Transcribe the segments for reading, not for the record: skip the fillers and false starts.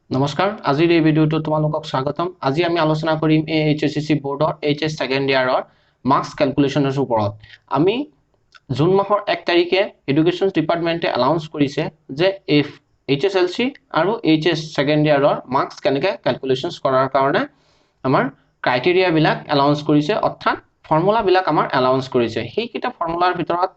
নমস্কাৰ আজিৰ এই ভিডিঅ'টো তোমালোকক স্বাগতম। আজি আমি আলোচনা কৰিম এইচএসসি বোৰ্ডৰ এইচএস সেকেন্ড ইয়াৰৰ মাৰ্কস ক্যালকুলেশনৰ ওপৰত। আমি জুন মাহৰ 1 তাৰিখে এডুকেশন ডিপাৰ্টমেন্টে অ্যানাউন্স কৰিছে যে এইচএসএলসি আৰু এইচএস সেকেন্ড ইয়াৰৰ মাৰ্কস কেনেকৈ ক্যালকুলেশনস কৰাৰ কাৰণে আমাৰ ক্ৰাইটেৰিয়া বিলাক অ্যানাউন্স কৰিছে, অৰ্থাৎ ফৰ্মুলা বিলাক আমাৰ অ্যানাউন্স কৰিছে। সেই কিটা ফৰ্মুলাৰ ভিতৰত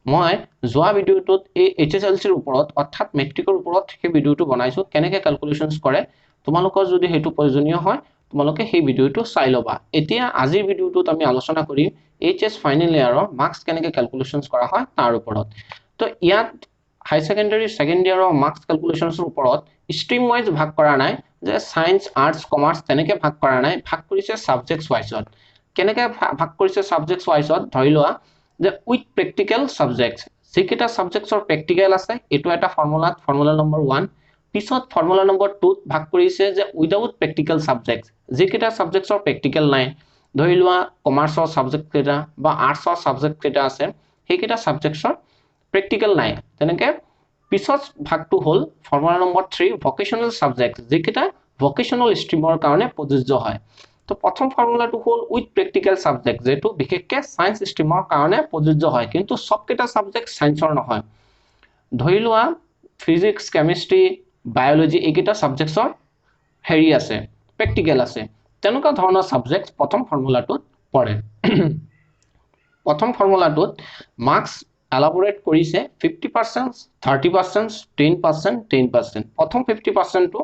মই যোৱা ভিডিওটোত এই এইচএসএলসিৰ ওপৰত অৰ্থাৎ মেট্ৰিকৰ ওপৰত সেই ভিডিওটো বনাইছো কেনেকৈ ক্যালকুলেশনস কৰে। তোমালোকৰ যদি হেতু প্ৰয়োজনীয় হয় তোমালোকে সেই ভিডিওটো চাই লবা। এতিয়া আজিৰ ভিডিওটোত আমি আলোচনা কৰিম এইচএস ফাইনেল ইয়াৰৰ মাৰ্কস কেনেকৈ ক্যালকুলেশনস কৰা হয় তাৰ ওপৰত। তো ইয়াত হাই সেকেন্ডাৰী সেকেন্ড ইয়াৰৰ মাৰ্কস ক্যালকুলেশনসৰ ওপৰত স্ট্ৰীম ওয়াইজ ভাগ কৰা নাই, যে সায়েন্স আৰ্টস কমাৰ্স তেনেকৈ ভাগ কৰা নাই, ভাগ কৰিছে সাবজেক্টস ওয়াইজত। কেনেকৈ ভাগ কৰিছে সাবজেক্টস ওয়াইজত ধৰি লোৱা যে উইথ প্ৰেক্টিকেল সাবজেক্টস, যিকেইটা সাবজেক্টসৰ প্ৰেক্টিকেল আছে এটো এটা ফৰ্মুলা নম্বৰ 1। পিছত ফৰ্মুলা নম্বৰ 2 ভাগ কৰিছে যে উইদাউট প্ৰেক্টিকেল সাবজেক্টস, যিকেইটা সাবজেক্টসৰ প্ৰেক্টিকেল নাই, ধৰি লোৱা কমাৰ্সৰ সাবজেক্ট কেইটা বা আৰ্টসৰ সাবজেক্ট কেইটা আছে সেইকেইটা সাবজেক্টসৰ প্ৰেক্টিকেল নাই। তেনেকৈ পিছত ভাগটো হ'ল ফৰ্মুলা নম্বৰ 3 ভকেশনাল সাবজেক্টস, যিকেইটা ভকেশনাল ষ্ট্ৰীমৰ কাৰণে প্ৰযোজ্য হয়। তো প্ৰথম ফৰ্মুলাটো হ'ল উইথ প্ৰেক্টিকেল সাবজেক্ট, যেটো বিশেষকৈ সায়েন্স ষ্ট্ৰীমৰ কাৰণে প্ৰযোজ্য হয়, কিন্তু সবকেইটা সাবজেক্ট সায়েন্সৰ নহয়। ধৰি লোৱা ফিজিক্স কেমিষ্ট্ৰি বায়োলজি এইকেইটা সাবজেক্টসৰ হেৰি আছে প্ৰেক্টিকেল আছে, তেনেকুৱা ধৰণৰ সাবজেক্ট প্ৰথম ফৰ্মুলাটোত পৰে। প্ৰথম ফৰ্মুলাটোত মাৰ্কস এলাবোৰেট কৰিছে 50%, 30%, 10%, 10%। প্ৰথম 50%টো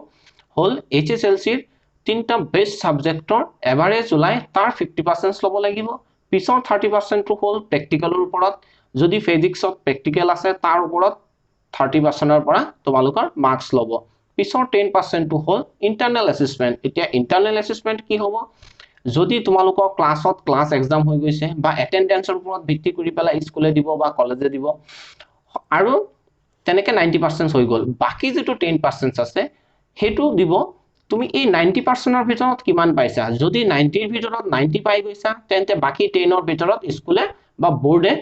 হ'ল এইচএসএলসিৰ তিনটা বেস্ট সাবজেক্টৰ এভাৰেজ ওলাই তাৰ 50% ল'ব লাগিব। পিছৰ 30%টো হ'ল প্ৰেক্টিকেলৰ ওপৰত, যদি ফিজিক্সত প্ৰেক্টিকেল আছে তাৰ ওপৰত 30%ৰ পৰা তোমালোকৰ মাৰ্কস ল'ব। পিছৰ 10%টো হ'ল ইন্টাৰনেল এসেসমেন্ট। এতিয়া ইন্টাৰনেল এসেসমেন্ট কি হ'ব, যদি তোমালোকৰ ক্লাছত ক্লাছ এক্সাম হৈ গৈছে বা এটেন্ডেন্সৰ ওপৰত ভিত্তি কৰি পেলাই স্কুলে দিব বা কলেজে দিব আৰু তেনেকৈ 90% হৈ গ'ল, বাকি যেটো 10% আছে হেতু দিব তুমি এই 90%ৰ ভিতৰত কিমান পাইছা। যদি 90ৰ ভিতৰত 90 পাই গৈছা তেন্তে বাকি 10ৰ ভিতৰত স্কুলে বা বোৰ্ডে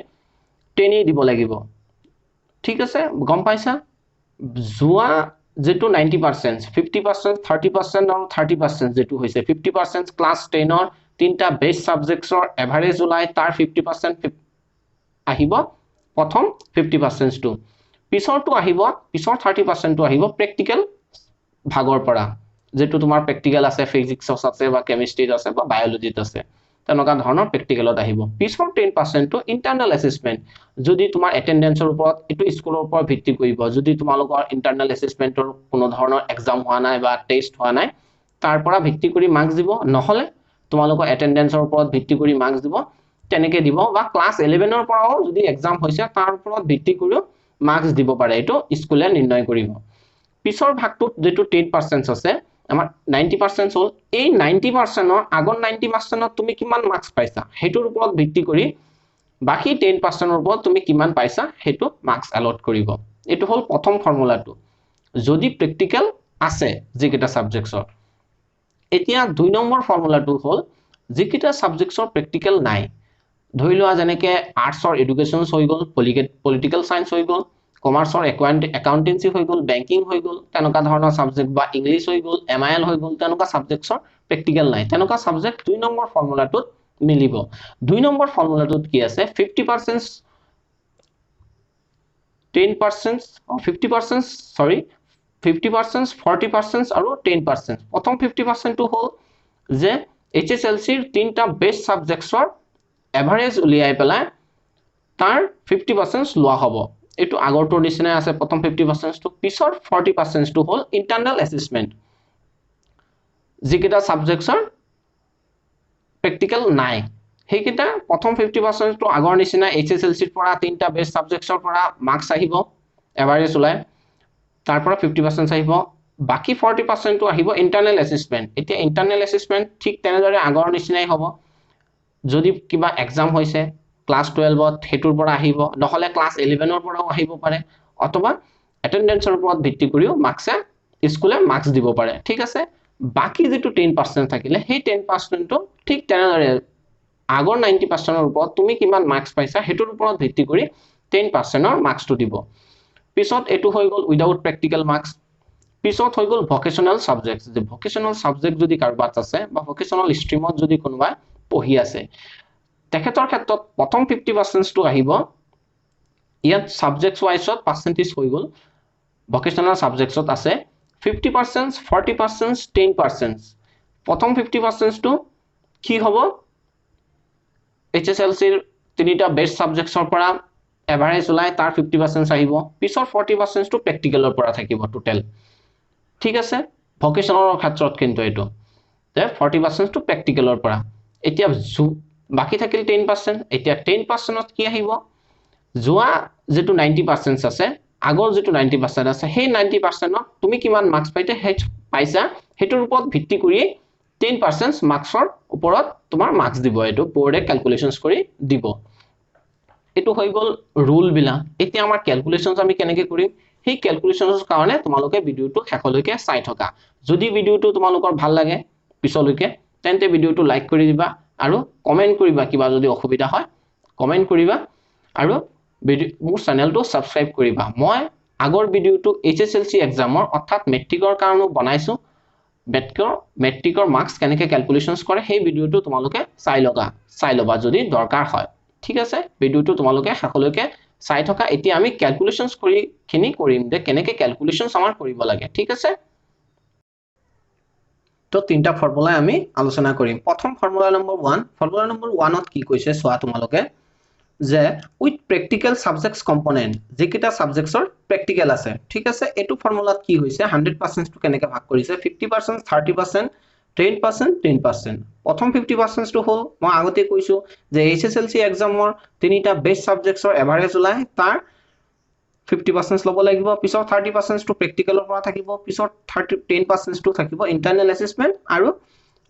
10 দিব লাগিব। ঠিক আছে, গম পাইছা। যোৱা যেটো 90%, 50%, 30% আৰু 30% যেটো হৈছে 50% ক্লাস 10ৰ তিনটা বেস্ট সাবজেক্টসৰ এভাৰেজ ওলাই তাৰ 50% আহিব প্ৰথম 50%টো। পিছৰটো আহিব, পিছৰ 30%টো আহিব প্ৰেক্টিকেল ভাগৰ পৰা, যেটো তোমাৰ প্ৰেক্টিকেল আছে ফিজিক্সত আছে বা কেমিষ্ট্ৰিত আছে বা বায়োলজিত আছে, তেনেকুৱা ধৰণৰ প্ৰেক্টিকেলত আহিব। পিছৰ 10%টো ইন্টাৰনেল এসেসমেন্ট, যদি তোমাৰ এটেন্ডেন্সৰ ওপৰত এটো স্কুলৰ ওপৰত ভিত্তি কৰিব, যদি তোমালোকৰ ইন্টাৰনেল এসেসমেন্টৰ কোনো ধৰণৰ এক্সাম হোৱা নাই বা টেষ্ট হোৱা নাই তাৰ পৰা ভিত্তি কৰি মাৰ্কস দিব, নহলে তোমালোকৰ এটেন্ডেন্সৰ ওপৰত ভিত্তি কৰি মাৰ্কস দিব, তেনেকৈ দিব। বা ক্লাস 11ৰ পৰাও যদি এক্সাম হৈছে তাৰ ওপৰত ভিত্তি কৰি মাৰ্কস দিব পাৰে, এটো স্কুলে নিৰ্ণয় কৰিব। পিছৰ ভাগটোত যেটো 10% আছে আমাৰ 90% হ'ল, এই 90%ৰ আগৰ 90%ত তুমি কিমান মাৰ্কস পাইছা হেতুৰ ওপৰত ভিত্তি কৰি বাকি 10%ৰ ওপৰত তুমি কিমান পাইছা হেতু মাৰ্কস অলট কৰিব। এটো হ'ল প্ৰথম ফৰ্মুলাটো যদি প্ৰেক্টিকেল আছে যিকেইটা সাবজেক্টসৰ। এতিয়া 2 নম্বৰ ফৰ্মুলাটো হ'ল যিকেইটা সাবজেক্টসৰ প্ৰেক্টিকেল নাই, ধৰি লোৱা যেনেকৈ আৰ্টসৰ এডুকেশনস হৈ গ'ল, পলিটিক্যাল সায়েন্স হৈ গ'ল, কমাৰ্সৰ একাউন্টেন্সি হৈ গ'ল, বেংকিং হৈ গ'ল, তেনেকুৱা ধৰণৰ সাবজেক্ট বা ইংলিশ হৈ গ'ল, এমআইএল হৈ গ'ল, তেনেকুৱা সাবজেক্টসৰ প্ৰেক্টিকেল নাই, তেনেকুৱা সাবজেক্ট 2 নম্বৰ ফৰ্মুলাটোত মিলিব। 2 নম্বৰ ফৰ্মুলাটোত কি আছে 50%, 10%, 50%, সৰি 50%, 40% আৰু 10%। প্ৰথম 50%টো হ'ল যে এইচএসএলসিৰ তিনটা বেস্ট সাবজেক্টসৰ এভাৰেজ উলিয়াই পেলাই তাৰ 50% লোৱা হ'ব। এটো আগৰটোৰ নিচিনাই আছে প্ৰথম 50%টো। পিছৰ 40%টো হ'ল ইন্টাৰনেল এসেসমেন্ট, যিকেইটা সাবজেক্টসৰ প্ৰেক্টিকেল নাই সেইকেইটা প্ৰথম 50%টো আগৰ নিচিনা এইচএসএলসিৰ পৰা তিনটা বেস্ট সাবজেক্টসৰ পৰা মাৰ্কস আহিব এভাৰেজ ওলাই, তাৰ পৰা 50% আহিব। বাকি 40%টো আহিব ইন্টাৰনেল এসেসমেন্ট। এতিয়া ইন্টাৰনেল এসেসমেন্ট ঠিক তেনেদৰে আগৰ নিচিনাই হ'ব, যদি কিবা এক্সাম হৈছে ক্লাস 12ত হেতুৰ পৰা আহিব, নহলে ক্লাস 11ৰ পৰাও আহিব পাৰে, অথবা এটেন্ডেন্সৰ ওপৰত ভিত্তি কৰিও মাৰ্কসে স্কুলে মাৰ্কস দিব পাৰে। ঠিক আছে, বাকি যেটো 10% থাকিলে সেই 10%টো ঠিক তেনেদৰে আগৰ 90%ৰ ওপৰত তুমি কিমান মাৰ্কস পাইছা হেতুৰ ওপৰত ভিত্তি কৰি 10%ৰ মাৰ্কসটো দিব। পিছত এটো হৈ গ'ল উইদাউট প্ৰেক্টিকেল মার্কস। পিছত হৈ গ'ল ভকেশনাল সাবজেক্টস যে ভকেশনাল সাবজেক্ট যদি কাৰোবাত আছে বা ভকেশনাল ষ্ট্ৰীমত যদি কোনোবা পঢ়ি আছে তেখেতৰ ক্ষেত্ৰত প্ৰথম 50% টো আহিব ইয়াত সাবজেক্টস ওয়াইজত পাৰ্সেন্টেজ হৈ গ'ল ভকেশনাল সাবজেক্টসত আছে 50% 40% 10% প্ৰথম 50% টো কি হ'ব HSLC ৰ তিনিটা বেস্ট সাবজেক্টসৰ পৰা এভাৰেজ ওলাই তাৰ 50% আহিব পিছৰ 40% টো প্ৰেক্টিকেলৰ পৰা থাকিব টোটাল ঠিক আছে ভকেশনালৰ ক্ষেত্ৰত কিন্তু এটো যে 40% টো প্ৰেক্টিকেলৰ পৰা এতিয়া বাকি থাকিল 10% এতিয়া 10% ত কি আহিব যোৱা যেটো 90% আছে আগৰ যেটো 90% আছে সেই 90% ত তুমি কিমান মাৰ্কস পাইছা হেটোৰ ওপৰত ভিত্তি কৰি 10% মাৰ্কসৰ ওপৰত তোমাৰ মাৰ্কস দিব এটো বোৰ্ডে ক্যালকুলেশনস কৰি দিব এটো হৈ গল ৰুল বিলা এতিয়া আমাৰ ক্যালকুলেশনস আমি কেনেকৈ কৰিম সেই ক্যালকুলেশনস কাৰণে তোমালোকে ভিডিওটো শেষলৈকে চাই থকা যদি ভিডিওটো তোমালোকৰ ভাল লাগে পিছলৈকে তেন্তে ভিডিওটো লাইক কৰি দিবা আৰু কমেন্ট কৰিবা কিবা যদি অসুবিধা হয় কমেন্ট কৰিবা আৰু মোৰ চেনেলটো সাবস্ক্ৰাইব কৰিবা মই আগৰ ভিডিওটো HSLC এক্সামৰ অৰ্থাৎ মেট্ৰিকৰ কাৰণে বনাইছো মেট্ৰিকৰ মাৰ্কস কেনেকৈ ক্যালকুলেশনস কৰে সেই ভিডিওটো তোমালোকে চাই লবা যদি দৰকাৰ হয় ঠিক আছে ভিডিওটো তোমালোকে শেষলৈকে চাই থকা এতিয়া আমি ক্যালকুলেশনস কৰিম যে কেনেকৈ ক্যালকুলেশনস আমাৰ কৰিব লাগে ঠিক আছে তো তিনটা ফৰ্মুলা আমি আলোচনা কৰিম প্ৰথম ফৰ্মুলা নম্বৰ 1 ফৰ্মুলা নম্বৰ 1 ত কি কৈছে সোৱা তোমালোকে যে উইথ প্ৰেক্টিকেল সাবজেক্টস কম্পোনেন্ট যেকিটা সাবজেক্টসৰ প্ৰেক্টিকেল আছে ঠিক আছে এটো ফৰ্মুলাত কি হৈছে 100% টো কেনেকৈ ভাগ কৰিছে 50% 30% 10% 10% প্ৰথম 50% টো হল মই আগতে কৈছো যে HSLC এক্সামৰ তিনিটা বেস্ট সাবজেক্টসৰ এভাৰেজ ওলাই তাৰ 50% লব লাগিব পিছত 30% টো প্ৰেক্টিকেলৰ পৰা থাকিব পিছত 10% টো থাকিব ইন্টাৰনেল অ্যাসেসমেন্ট আৰু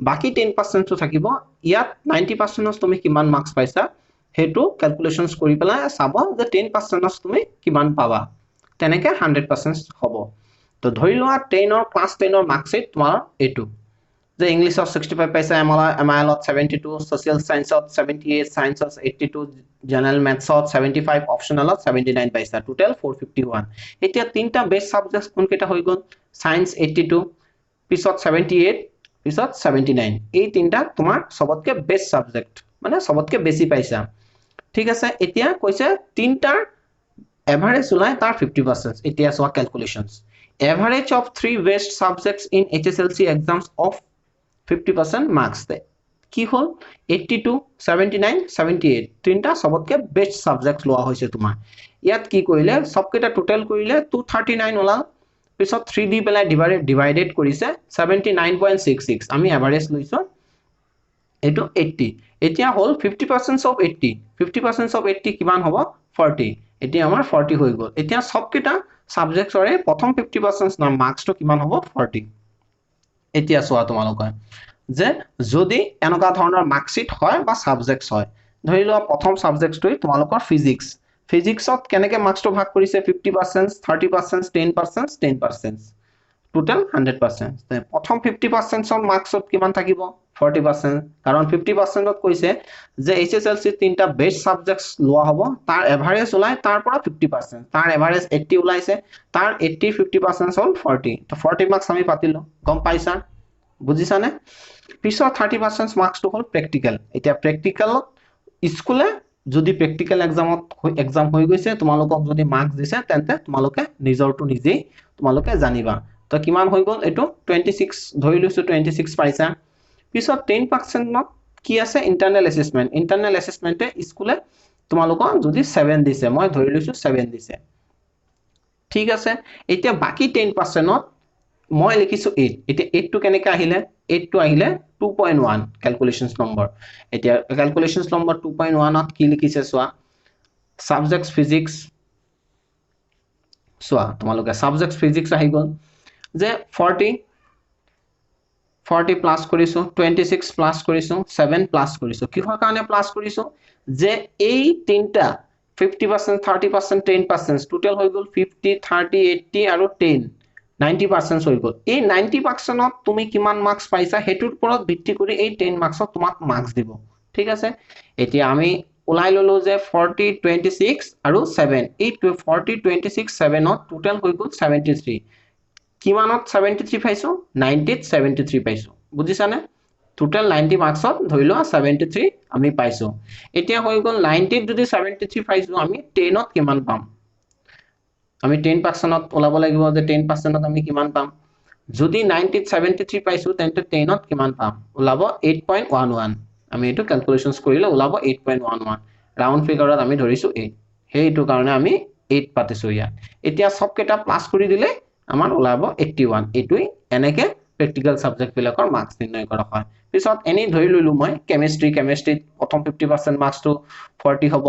বাকি 10% টো থাকিব ইয়াত 90% তুমি কিমান মাৰ্কস পাইছা হেতু ক্যালকুলেশনস কৰি পেলাই চাব যে 10% তুমি কিমান পাবা তেনেকে 100% হ'ব তো ধৰি লোৱা 10 অৰ ক্লাস 10 অৰ মাৰ্কস তোমাৰ এটো যে ইংলিশত 65 পাইছা MIL 72 সোশ্যাল সায়েন্সত 78 সায়েন্সত 82 জেনারেল ম্যাথছত 75 অপশনালত 79 পাইছা টোটাল 451 এতিয়া তিনটা বেস্ট সাবজেক্টস কোন কেটা হৈ গল সায়েন্স 82 পিছত 78 পিছত 79 এই তিনটা তোমাৰ সবতকে বেস্ট সাবজেক্ট মানে সবতকে বেছি পাইছা ঠিক আছে এতিয়া কৈছে তিনটাৰ এভাৰেজ ওলাই তাৰ 50% এতিয়া সোৱা calculations average of 3 best subjects in HSLC exams of 50% marks de কি হল 82 79 78 তিনটা সবতকে বেস্ট সাবজেক্টস লোৱা হৈছে তোমাৰ ইয়াত কি কৰিলে সবকেটা টোটাল কৰিলে 239 ওলাল পিছত 3 দি পেলাই ডিভাইডেড কৰিছে 79.66 আমি এভাৰেজ লৈছো এটো 80 এতিয়া হল 50% of 80 50% of 80 কিমান হ'ব 40 এতিয়া আমাৰ 40 হৈ গল এতিয়া সবকেটা সাবজেক্টসৰে প্ৰথম 50% না মাৰ্কস তো কিমান হ'ব 40 এতিয়া সোৱা তোমালোকৰ যে যদি এনেকা ধৰণৰ মাৰ্কশিট হয় বা সাবজেক্টস হয় ধৰি লোৱা প্ৰথম সাবজেক্টটো তোমালোকৰ ফিজিক্সত কেনেকৈ মাৰ্কস তো ভাগ কৰিছে 50% 30% 10% 10% টোটাল 100% প্ৰথম 50% অৰ মাৰ্কসত কিমান থাকিব 40% কাৰণ 50% ত কৈছে যে HSLC তিনটা বেস্ট সাবজেক্টস লোৱা হ'ব তাৰ এভাৰেজ ওলাই তাৰ পৰা 50% তাৰ এভাৰেজ 80 ওলাইছে তাৰ 80 50% হল 40 তো 40 মাৰ্কস আমি পাতিলো গম পাইছা বুজিছানে পিছত 30% মাৰ্কস তো হল প্ৰেক্টিকেল এতিয়া প্ৰেক্টিকেলত স্কুলে যদি প্ৰেক্টিকেল এক্সাম হৈ গৈছে তোমালোকক যদি মাৰ্কস দিছে তেন্তে তোমালোকে নিজৰটো নিজেই তোমালোকে জানিবা তো কিমান হৈ গল এটো 26 ধৰি লৈছো 26 পাইছা পিছত 10% ত কি আছে ইন্টাৰনেল অ্যাসেসমেন্টে স্কুলে তোমালোকক যদি 7 দিছে মই ধৰি লৈছো 7 দিছে ঠিক আছে এতিয়া বাকি 10% ত মই লিখিছো 8 এতিয়া 8 টো কেনেকৈ আহিলে 8 টো আহিলে 2.1 ক্যালকুলেশনস নম্বৰ এতিয়া ক্যালকুলেশনস নম্বৰ 2.1 ত কি লিখিছে সোৱা সাবজেক্টস ফিজিক্স সোৱা তোমালোকে সাবজেক্টস ফিজিক্স আহি গল যে 40 প্লাস কৰিছো 26 প্লাস কৰিছো 7 প্লাস কৰিছো কিহৰ কাৰণে প্লাস কৰিছো যে এই তিনটা 50% 30% 10% টোটাল হৈ গল 50 30 80 আৰু 10 90% হৈ গল এই 90% ত তুমি কিমান মাৰ্কস পাইছা হেতুৰ ওপৰত ভিত্তি কৰি এই 10 মাৰ্কসত তোমাক মাৰ্কস দিব ঠিক আছে এতিয়া আমি ওলাই ললো যে 40 26 আৰু 7 এই 40 26 7 ত টোটাল হৈ গল 73 কিমানত 73 পাইছো 90ত 73 পাইছো বুজিছানে টোটাল 90 মার্কসত ধৰি লোৱা 73 আমি পাইছো এতিয়া হৈ গল 90ত যদি 73 পাইছো আমি 10ত কিমান পাম আমি 10%ত ওলাব লাগিব যে 10%ত আমি কিমান পাম যদি 90ত 73 পাইছো তেন্তে 10ত কিমান পাম ওলাব 8.11 আমি এটো ক্যালকুলেশনস কৰিলে ওলাব 8.11 ৰাউন্ড ফিগাৰত আমি ধৰিছো 8 হেইটো কাৰণে আমি 8 পাতিছো ইয়াত এতিয়া সব কেটা প্লাস কৰি দিলে আমাৰ ওলাব 81 এটুই এনেকে প্ৰ্যাকটিক্যাল সাবজেক্ট বিলাকৰ মাৰ্কস নিৰ্ণয় কৰা হয় পিছত এনি ধৰি লইলো মই কেমিষ্ট্ৰিত প্ৰথম 50% মাৰ্কস টু 40 হ'ব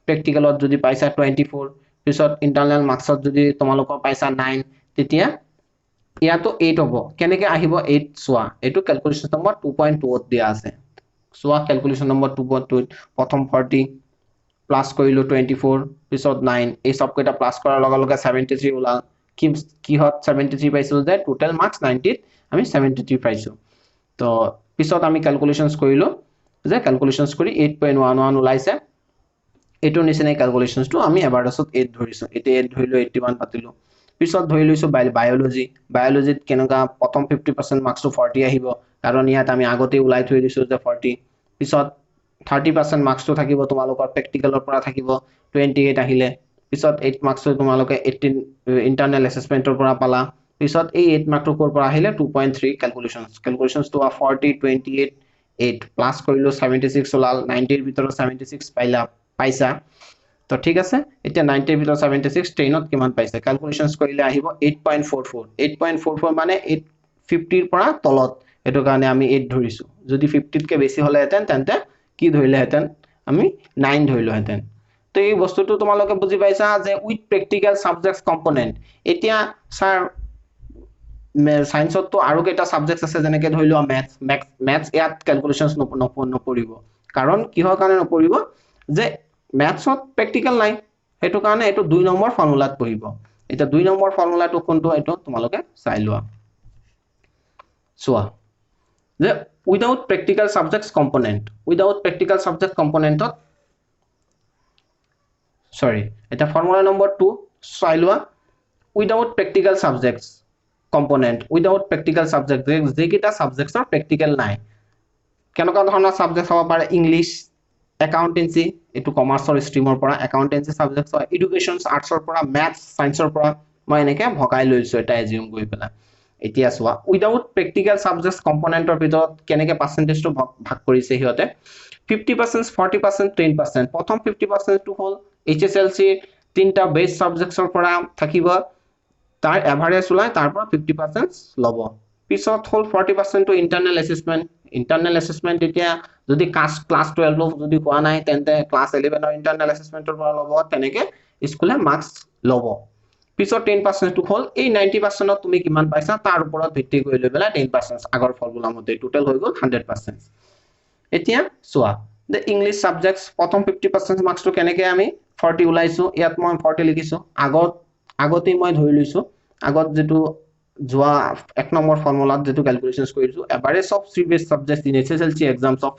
প্ৰ্যাকটিক্যালত যদি পাইছা 24 পিছত ইন্টাৰনাল মাৰ্কসত যদি তোমালোকৰ পাইছা 9 তেতিয়া ইয়াতো 8 হ'ব কেনেকে আহিব 8 সোয়া এটো ক্যালকুলেশন নম্বৰ 2.2 ত দিয়া আছে সোয়া ক্যালকুলেশন নম্বৰ 2.2 প্ৰথম 40 প্লাস কৰিলো 24 পিছত 9 এই সব কেটা প্লাস কৰাৰ লগে লগে 73 ওলাল কি হত 73 পাইছো যে টোটাল মার্কস 90 ত আমি 73 পাইছো তো পিছত আমি ক্যালকুলেশনস কৰিলো যে ক্যালকুলেশনস কৰি 8.11 ওলাইছে এটো নিচিনা ক্যালকুলেশনস তো আমি এবাৰছত 8 ধৰিছো এতে 8 ধৰিলো 81 পাতিলো পিছত ধৰি লৈছো বায়োলজিত কেনেকা প্ৰথম 50% মাৰ্কস টু 40 আহিব কাৰণ ইয়াত আমি আগতে ওলাই থৈ দিছো যে 40 পিছত 30% মার্কস টু থাকিব তোমালোকৰ প্ৰ্যাকটিক্যালৰ পৰা থাকিব 28 আহিলে পিছত 8 মাৰ্কস তোমালোকে 18 ইন্টাৰনেল অ্যাসেসমেন্টৰ পৰা পালা পিছত এই 8 মাৰ্কস কোৰ পৰা আহিলে 2.3 ক্যালকুলেশনস তো 40 28 8 প্লাস কৰিলো 76 ওলাল 90 ৰ ভিতৰত 76 পাইছা তো ঠিক আছে এতিয়া 90 ৰ ভিতৰত 76 10ত কিমান পাইছে ক্যালকুলেশনস কৰিলে আহিব 8.44 মানে 850 ৰ পৰা তলত এটো কাৰণে আমি 8 ধৰিছো যদি 50 কে বেছি হলে হেতেন তেন্তে কি ধৰিলে হেতেন আমি 9 ধৰিলো হেতেন তো এই বস্তুটো তোমালোকে বুজি পাইছা যে উইথ প্ৰ্যাকটিক্যাল সাবজেক্টস কম্পোনেন্ট এতিয়া স্যাৰ সায়েন্সত তো আৰু কেটা সাবজেক্টস আছে যেনেকে ধৰি লোৱা ম্যাথছ ইয়াত ক্যালকুলেশনস নপৰিব কাৰণ কিহৰ কাৰণে নপৰিব যে ম্যাথছত প্ৰ্যাকটিক্যাল নাই হেতু কাৰণে এটো 2 নম্বৰ ফৰ্মুলাত পৰিব এটা 2 নম্বৰ ফৰ্মুলাটো কোনটো এটো তোমালোকে চাই লোৱা সোয়া যে without practical subjects component sorry এটা ফৰ্মুলা নম্বৰ 2 চাই লোৱা without practical subjects component যে কিটা সাবজেক্টৰ প্ৰ্যাকটিক্যাল নাই কেনেকা ধৰণৰ সাবজেক্ট হ'ব পাৰে ইংলিশ একাউন্টেন্সি এটো কমাৰ্চৰ ষ্ট্ৰীমৰ পৰা একাউন্টেন্সি সাবজেক্টছ হয় এডুকেশনস আৰ্টছৰ পৰা ম্যাথছ সায়েন্সৰ পৰা মই এনেকে ভগাই লৈছো এটা এজিউম কৰি পেলা এতিয়া সোয়া উইদাউট প্ৰ্যাকটিক্যাল সাবজেক্টস কম্পোনেন্টৰ ভিতৰত কেনেকে পাৰ্সেন্টেজটো ভাগ কৰিছে হিয়তে 50% 40% 10% প্ৰথম 50% টো হল HSLC তিনটা বেস সাবজেক্টছৰ পৰা থাকিব তাৰ এভাৰেজ ওলাই তাৰ পৰা 50% লব পিছত হল 40% টো ইন্টাৰনেল অ্যাসেসমেন্ট এতিয়া যদি ক্লাস 12 যদি হোৱা নাই তেন্তে ক্লাস 11 ৰ ইন্টাৰনেল অ্যাসেসমেন্টৰ পৰা লব তেনেকে স্কুলে মার্কস লব পিছত 10% টো হল এই 90% তুমি কিমান পাইছা তাৰ ওপৰত ভিত্তি কৰি লৈ বেলা 10% আগৰ ফৰ্মুলা মতে টোটাল হৈ গল 100% এতিয়া সোয়া the english subjects প্ৰথম 50% মার্কস টো কেনেকে আমি 40 ওলাইছো ইয়াত মই 40 লিখিছো আগতে মই ধৰি লৈছো আগত যেটো যোৱা এক নম্বৰ ফৰ্মুলাত যেটো ক্যালকুলেশনস কৰিছো average of previous subjects in SSLC exams of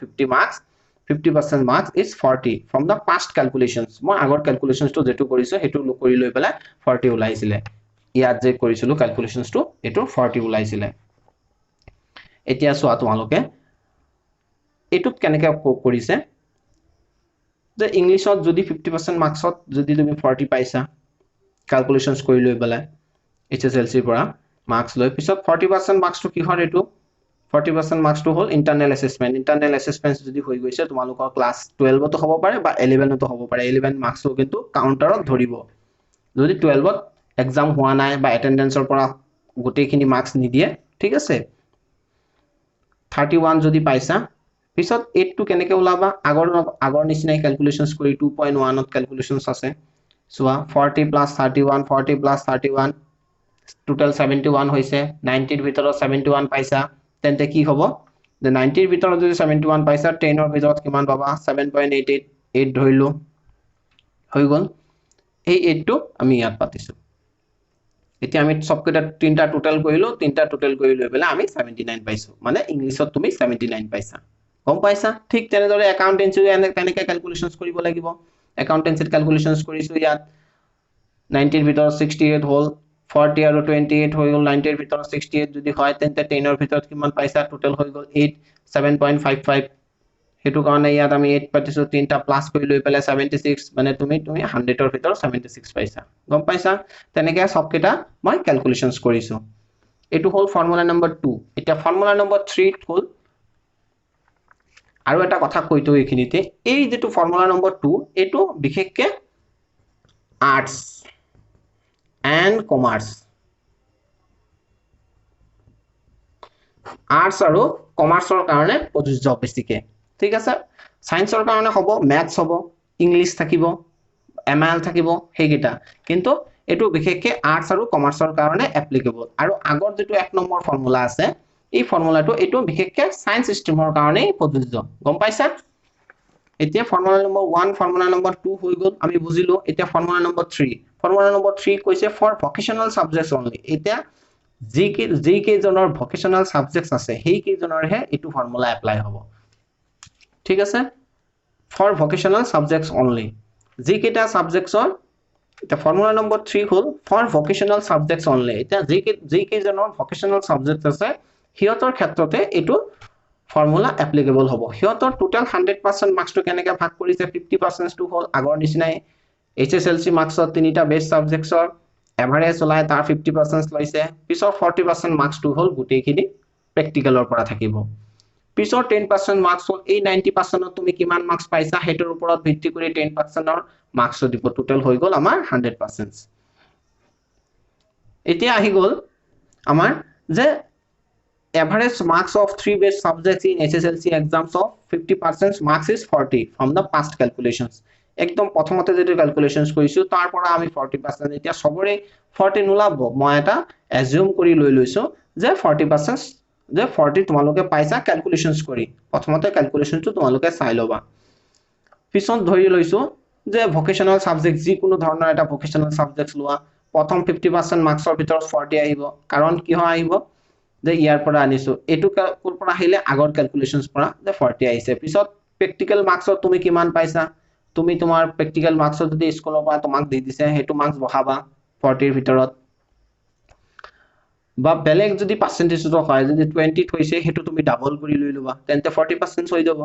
50% marks is 40 from the past calculations মই আগৰ ক্যালকুলেশনস টো যেটো কৰিছো হেতু কৰি লৈ পেলাই 40 ওলাইছিলে ইয়াত যে কৰিছিলো ক্যালকুলেশনস টো এটো 40 ওলাইছিলে এতিয়া সোয়া তোমালোকে এটুত কেনেকে কৰিছে যে ইংলিশত যদি 50% মাৰ্কসত যদি তুমি 40 পাইছা ক্যালকুলেশনস কৰি লৈ পেলাই HSLC পৰা মার্কস লৈ পিছত 40% মার্কস টো কি হয় এটো 40% মার্কস টো হল ইন্টারনাল অ্যাসেসমেন্ট যদি হৈ গৈছে তোমালোকৰ ক্লাস 12 তো হ'ব পাৰে বা 11 তো হ'ব পাৰে 11 মাৰ্কস ও কিন্তু কাউন্টাৰত ধৰিব যদি 12 এক্সাম হোৱা নাই বা এটেন্ডেন্সৰ পৰা গোটেইখিনি মার্কস নিদিয়ে ঠিক আছে 31 যদি পাইছা পিছত 8 টো কেনেকে ওলাবা আগৰ নিচিনাই ক্যালকুলেশনস কৰি 2.1 ত ক্যালকুলেশনস আছে সোয়া 40 + 31 40 + 31 টোটাল 71 হৈছে 90 ৰ ভিতৰত 71 পাইছা তেন্তে কি হ'ব যে 90 ৰ ভিতৰত যদি 71 পাইছা 10 ৰ ভিতৰত কিমান পাবা 7.88 ধৰিলো হৈ গল এই 8 টো আমি ইয়াত পাতিছো এতিয়া আমি সবকেটা তিনটা টোটাল কৰি লৈ পেলা আমি 79 পাইছো মানে ইংলিশত তুমি 79 পাইছা গম পাইছা ঠিক তেনেদৰে একাউন্টেন্সি কেনেকে ক্যালকুলেশনস কৰিব লাগিব একাউন্টেন্সিত ক্যালকুলেশনস কৰিছো ইয়াত 90 ৰ ভিতৰত 68 হল 40 আৰু 28 হৈ গল 90 ৰ ভিতৰত 68 যদি হয় তেন্তে 10 ৰ ভিতৰত কিমান পাইছা টোটাল হৈ গল 8 7.55 হেতু কাৰণে ইয়াত আমি 8 পাতিছো তিনটা প্লাস কৰি লৈ পেলাই 76 মানে তুমি 100 ৰ ভিতৰত 76 পাইছা গম পাইছা তেনেকৈ সবকেটা মই ক্যালকুলেশনস কৰিছো এটো হল ফৰ্মুলা নম্বৰ 2 এটা ফৰ্মুলা নম্বৰ 3 হল আৰু এটা কথা কৈতো এইখিনিতে এই যেটো ফৰ্মুলা নম্বৰ 2 এটো বিশেষকে আৰ্টস এন্ড কমাৰ্স আৰ্টস আৰু কমাৰ্সৰ কাৰণে প্ৰযোজ্য বেছিকে ঠিক আছে সায়েন্সৰ কাৰণে হ'ব ম্যাথছ হ'ব ইংলিশ থাকিব এমএল থাকিব হেগিটা কিন্তু এটো বিশেষকে আৰ্টস আৰু কমাৰ্সৰ কাৰণে এপ্লিকেবল আৰু আগৰ যেটো এক নম্বৰ ফৰ্মুলা আছে এই ফৰ্মুলাটো এটো বিশেষকে সায়েন্স স্ট্ৰীমৰ কাৰণে প্ৰযোজ্য গম পাইছা এতিয়া ফৰ্মুলা নম্বৰ 1 ফৰ্মুলা নম্বৰ 2 হৈ গল আমি বুজিলো এতিয়া ফৰ্মুলা নম্বৰ 3 কৈছে ফৰ ভোকেশনাল সাবজেক্টস অনলি এতিয়া যি কেজনৰ ভোকেশনাল সাবজেক্টস আছে সেই কেজনৰহে এটো ফৰ্মুলা এপ্লাই হ'ব ঠিক আছে ফৰ ভোকেশনাল সাবজেক্টস অনলি যি কেটা সাবজেক্টসৰ এটা ফৰ্মুলা নম্বৰ 3 হল ফৰ ভোকেশনাল সাবজেক্টস অনলি এতিয়া যি কেজনৰ ভোকেশনাল সাবজেক্টস আছে হিয়তৰ ক্ষেত্ৰতে এটো ফৰ্মুলা এপ্লিকেবল হ'ব হিয়তৰ টোটাল 100% মাৰ্কস টো কেনেকৈ ভাগ কৰিছে 50% টো হল আগৰ নিচিনাই এইচএসএলসি মাৰ্কসৰ তিনিটা বেস সাবজেক্টসৰ এভাৰেজ ওলাই তাৰ 50% লৈছে পিছৰ 40% মাৰ্কস টো হল গুটেইখিনি প্ৰ্যাকটিক্যালৰ পৰা থাকিব পিছৰ 10% মাৰ্কস হল এই 90% তুমি কিমান মাৰ্কস পাইছা হেতৰ ওপৰত ভিত্তি কৰি 10% ৰ মাৰ্কস দিব টোটাল হৈ গল আমাৰ 100% এতিয়া আহি গল আমাৰ যে average marks of 3 base subjects in SSLC exams of 50% marks is 40 from the past calculations একদম প্ৰথমতে যেটো ক্যালকুলেশনস কৰিছো তাৰ পৰা আমি 40% এতিয়া সবৰে 40 নুলাব মই এটা এজিউম কৰি লৈ লৈছো যে 40% যে 40 তোমালোকে পাইছা ক্যালকুলেশনস কৰি প্ৰথমতে ক্যালকুলেশনটো তোমালোকে চাই লবা পিছত ধৰি লৈছো যে ভোকেশনাল সাবজেক্ট যি কোনো ধৰণৰ এটা ভোকেশনাল সাবজেক্টস লোৱা প্ৰথম 50% মাৰ্কসৰ ভিতৰত 40 আহিব কাৰণ কি হয় আহিব যে ইয়াৰ পৰা আনিছো এটো কোৰ পৰা আহিলে আগৰ ক্যালকুলেশনস পৰা যে 40 আহিছে পিছত প্ৰ্যাকটিক্যাল মাৰ্কসত তুমি কিমান পাইছা তুমি তোমাৰ প্ৰ্যাকটিক্যাল মাৰ্কসত যদি স্কুলৰ পৰা তোমাক দি দিছে হেতু মাৰ্কস বহাবা 40 ৰ ভিতৰত বা বেলেগ যদি পাৰ্সেন্টেজ তো হয় যদি 20 থৈছে হেতু তুমি ডাবল কৰি লৈ লবা তেন্তে 40% হৈ যাব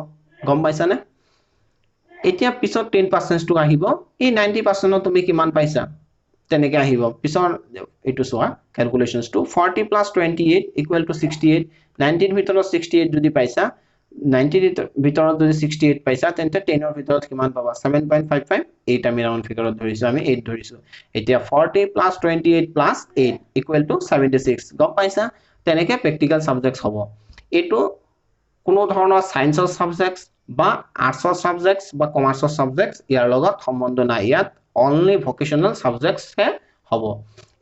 গম পাইছা নে এতিয়া পিছত 10% টো আহিব এই 90% তুমি কিমান পাইছা তেনেকৈ আহিব পিছৰ এটো সোৱা ক্যালকুলেশনস টু 40 + 28 = 68 90 ৰ ভিতৰত 68 যদি পাইছা 90 ৰ ভিতৰত যদি 68 পাইছা তেন্তে 10 ৰ ভিতৰত কিমান পাবা 7.55 8 আমি ৰাউন্ড ফিগাৰত ধৰিছো আমি 8 ধৰিছো এতিয়া 40 + 28 + 8 = 76 গম পাইছা তেনেকৈ প্ৰ্যাকটিক্যাল সাবজেক্টস হ'ব এটো কোনো ধৰণৰ সায়েন্সৰ সাবজেক্টস বা আৰ্টছৰ সাবজেক্টস বা কমাৰ্চৰ সাবজেক্টস ইয়াৰ লগত সম্বন্ধ নাই ইয়াত only vocational subjects হে হ'ব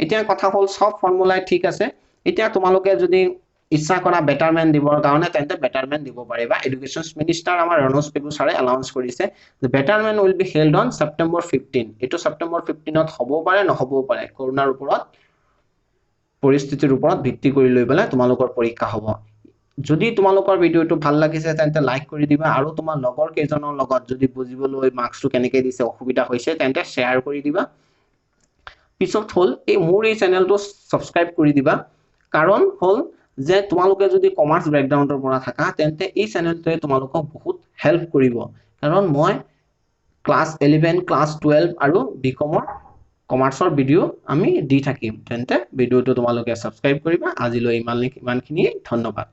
এতিয়া কথা হল সব ফৰ্মুলা ঠিক আছে এতিয়া তোমালোকে যদি ইচ্ছা কৰা বেটাৰমেন্ট দিবৰ কাৰণে তেন্তে বেটাৰমেন্ট দিব পাৰিবা এডুকেশন মিনিষ্টাৰ আমাৰ ৰনোজ পেগু ছাৰে এনাউন্স কৰিছে যে betterment will be held on September 15 এটো সেপ্টেম্বৰ 15ত হ'ব পাৰে নহবও পাৰে কৰোনাৰ ওপৰত পৰিস্থিতিৰ ওপৰত ভিত্তি কৰি লৈ পেলাই তোমালোকৰ পৰীক্ষা হ'ব যদি তোমালোকৰ ভিডিওটো ভাল লাগিছে তেন্তে লাইক কৰি দিবা আৰু তোমাৰ লগৰ কেজনৰ লগত যদি বুজিবলৈ মাৰ্কসটো কেনেকৈ দিছে অসুবিধা হৈছে তেন্তে শেয়াৰ কৰি দিবা পিছত হল এই মোৰ এই চেনেলটো সাবস্ক্ৰাইব কৰি দিবা কাৰণ হল যে তোমালোকে যদি কমাৰ্স ব্যাকগ্ৰাউণ্ডৰ পৰা থাকা তেন্তে এই চেনেলটোৱে তোমালোকক বহুত হেল্প কৰিব কাৰণ মই ক্লাস 11 ক্লাস 12 আৰু বিকমৰ কমাৰ্সৰ ভিডিও আমি দি থাকিম তেন্তে ভিডিওটো তোমালোকে সাবস্ক্ৰাইব কৰিবা আজিলৈ ইমানখিনিয়ে ধন্যবাদ